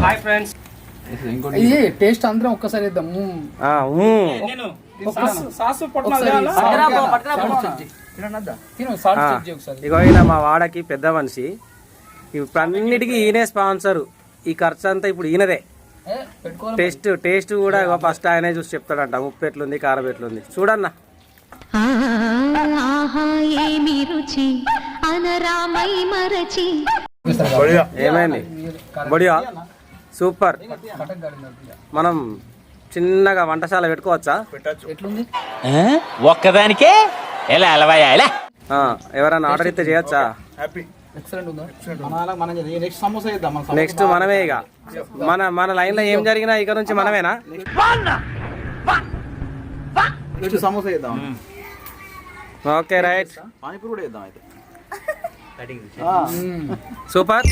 Hi friends. ఇది taste అందరం ఒక్కసారి ఇద్దాం. ఇగో ఈయన మా వాడకి పెద్ద మనిషి, ఇప్పుడు అన్నిటికీ ఈయనే స్పాన్సర్. ఈ ఖర్చు అంతా ఇప్పుడు ఈయనదే. టేస్ట్ కూడా ఫస్ట్ ఆయనే చూసి చెప్తాడంట, ఉప్పు ఎట్లుంది, కారం ఎట్లుంది చూడన్నా. ఏమైంది బొడియా? సూపర్. మనం చిన్నగా వంటశాల పెట్టుకోవచ్చా? ఒక్కదానికే ఎలా అలవాయా? ఎవరైనా ఆర్డర్ ఇస్తే చేయొచ్చా? నెక్స్ట్ మనమే. ఇక మన లైన్ లో ఏం జరిగినా ఇక నుంచి మనమేనా? Okay right, super.